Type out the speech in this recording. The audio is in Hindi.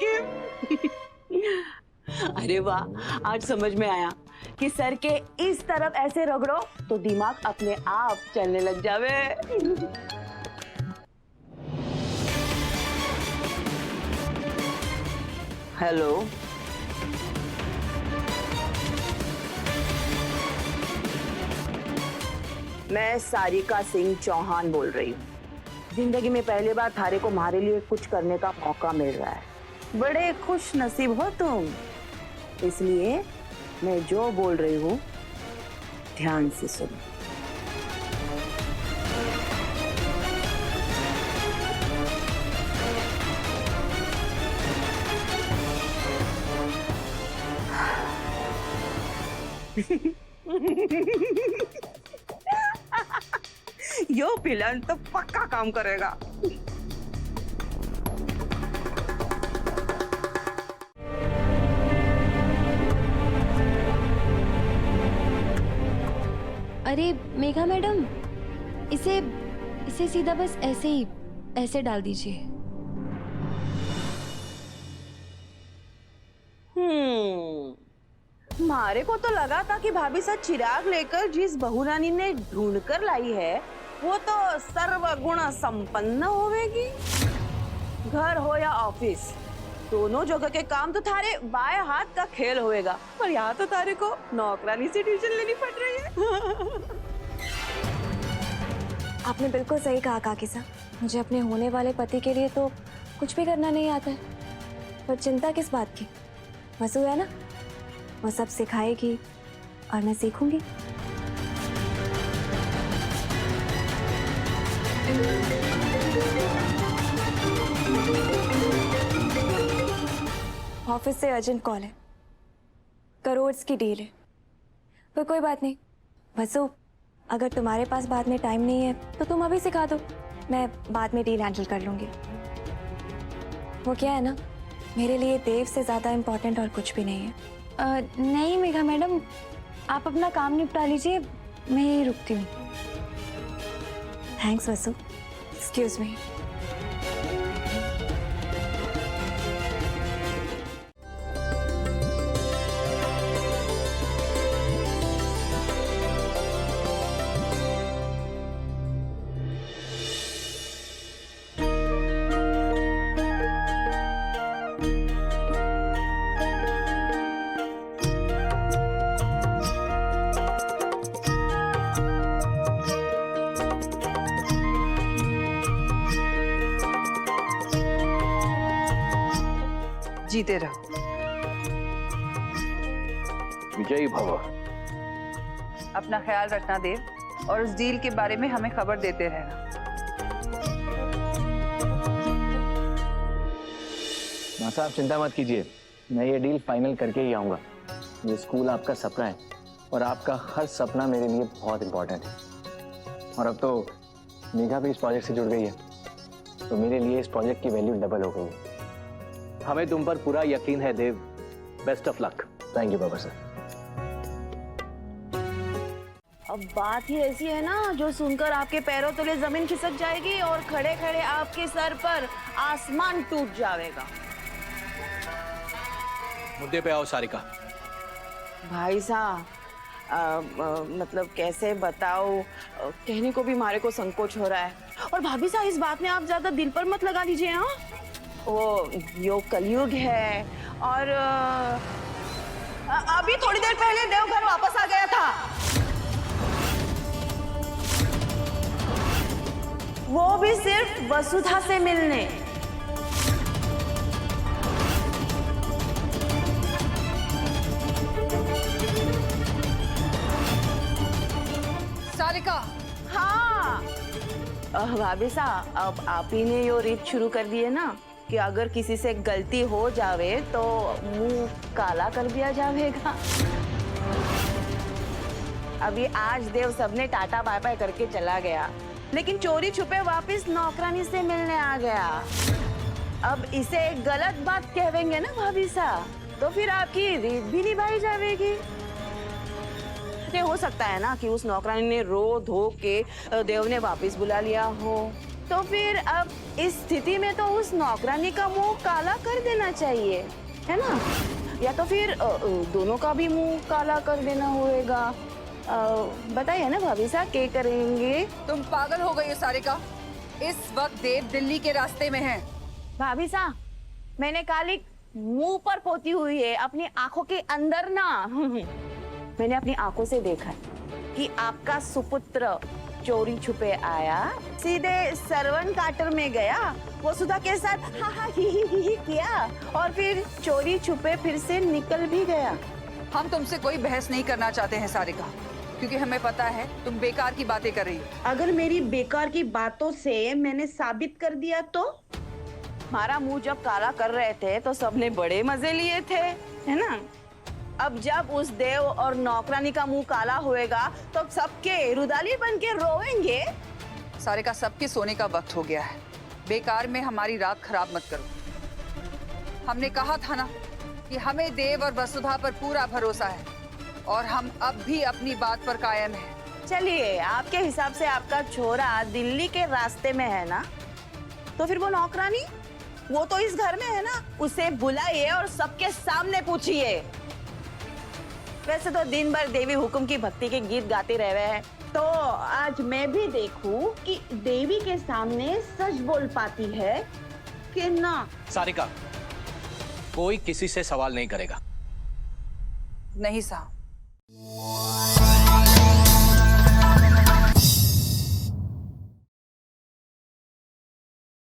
लेकिन अरे वाह, आज समझ में आया कि सर के इस तरफ ऐसे रगड़ो तो दिमाग अपने आप चलने लग जावे। हेलो, मैं सारिका सिंह चौहान बोल रही हूँ। जिंदगी में पहली बार थारे को हमारे लिए कुछ करने का मौका मिल रहा है। बड़े खुश नसीब हो तुम, इसलिए मैं जो बोल रही हूँ ध्यान से सुनो। यो पिलन तो पक्का काम करेगा। अरे मेघा मैडम, इसे इसे सीधा बस ऐसे ही ऐसे डाल दीजिए। हमारे को तो लगा था कि भाभी साहब चिराग लेकर जिस बहू रानी ने ढूंढ कर लाई है वो तो सर्वगुण संपन्न होवेगी। घर हो या ऑफिस, दोनों जगह के काम तो थारे बाएं हाथ का खेल होएगा। पर यहाँ तो थारे को नौकरानी से ट्यूशन लेनी पड़ रही है। आपने बिल्कुल सही कहा काकी साहब, मुझे अपने होने वाले पति के लिए तो कुछ भी करना नहीं आता है। पर चिंता किस बात की, वसु है ना, वो सब सिखाएगी और मैं सीखूंगी। ऑफिस से अर्जेंट कॉल है, करोड़ की डील है। पर कोई बात नहीं वसु, अगर तुम्हारे पास बाद में टाइम नहीं है तो तुम अभी सिखा दो, मैं बाद में डील हैंडल कर लूंगी। वो क्या है ना, मेरे लिए देव से ज्यादा इम्पोर्टेंट और कुछ भी नहीं है। नहीं मेघा मैडम, आप अपना काम निपटा लीजिए, मैं यही रुकती हूँ। थैंक्स वसु, एक्सक्यूज मी। जीते रहो। विजयी भव। अपना ख्याल रखना देव, और उस डील के बारे में हमें खबर देते रहना। माँ साहब चिंता मत कीजिए, मैं ये डील फाइनल करके ही आऊँगा। ये स्कूल आपका सपना है और आपका हर सपना मेरे लिए बहुत इम्पोर्टेंट है। और अब तो मेघा भी इस प्रोजेक्ट से जुड़ गई है, तो मेरे लिए इस प्रोजेक्ट की वैल्यू डबल हो गई है। हमें तुम पर पूरा यकीन है Dev. Best of luck. Thank you Baba sir. अब बात ही ऐसी है ना जो सुनकर आपके पैरों तले जमीन खिसक जाएगी और खड़े खड़े आपके सर पर आसमान टूट जाएगा। मुद्दे पे आओ सारिका। भाई साहब, मतलब कैसे बताओ, कहने को भी हमारे को संकोच हो रहा है। और भाभी साहब, इस बात में आप ज्यादा दिल पर मत लगा लीजिए। हाँ, वो योग कलयुग है और अभी थोड़ी देर पहले देवघर वापस आ गया था, वो भी सिर्फ वसुधा से मिलने। सारिका। हाँ भाभी साहब, अब आप ही ने यो रीत शुरू कर दी है ना कि अगर किसी से गलती हो जावे तो मुंह काला कर दिया जाएगा। अभी आज देव सबने टाटा बाय बाय करके चला गया, लेकिन चोरी छुपे वापस नौकरानी से मिलने आ गया। अब इसे गलत बात कहेंगे ना भाभी साहब, तो फिर आपकी रीत भी निभाई जाएगी। ये हो सकता है ना कि उस नौकरानी ने रो धो के देव ने वापस बुला लिया हो, तो फिर अब इस स्थिति में तो उस नौकरानी का मुंह काला कर देना चाहिए, है ना? या तो फिर दोनों का भी मुंह काला कर देना होएगा। बताइए ना भाभी साहब, क्या करेंगे? तुम पागल हो गई हो सारिका। इस वक्त देव दिल्ली के रास्ते में है। भाभी साहब, मैंने काली मुंह पर पोती हुई है, अपनी आंखों के अंदर ना। मैंने अपनी आंखों से देखा है कि आपका सुपुत्र चोरी छुपे आया, सीधे सरवन काटर में गया, वो सुधा के साथ हा हा ही किया और फिर चोरी छुपे फिर से निकल भी गया। हम तुमसे कोई बहस नहीं करना चाहते हैं सारिका, क्योंकि हमें पता है तुम बेकार की बातें कर रही हो। अगर मेरी बेकार की बातों से मैंने साबित कर दिया तो? हमारा मुंह जब काला कर रहे थे तो सबने बड़े मजे लिए थे, है ना? अब जब उस देव और नौकरानी का मुंह काला होएगा तो सबके रुदाली बन के रोएंगे। सारिका, सबके सोने का वक्त हो गया है। बेकार में हमारी रात खराब मत करो। हमने कहा था ना कि हमें देव और वसुधा पर पूरा भरोसा है और हम अब भी अपनी बात पर कायम हैं। चलिए, आपके हिसाब से आपका छोरा दिल्ली के रास्ते में है ना, तो फिर वो नौकरानी, वो तो इस घर में है ना, उसे बुलाइए और सबके सामने पूछिए। वैसे तो दिन भर देवी हुकुम की भक्ति के गीत गाते रहे हैं, तो आज मैं भी देखूं कि देवी के सामने सच बोल पाती है कि ना। सारिका, कोई किसी से सवाल नहीं करेगा। नहीं साहब,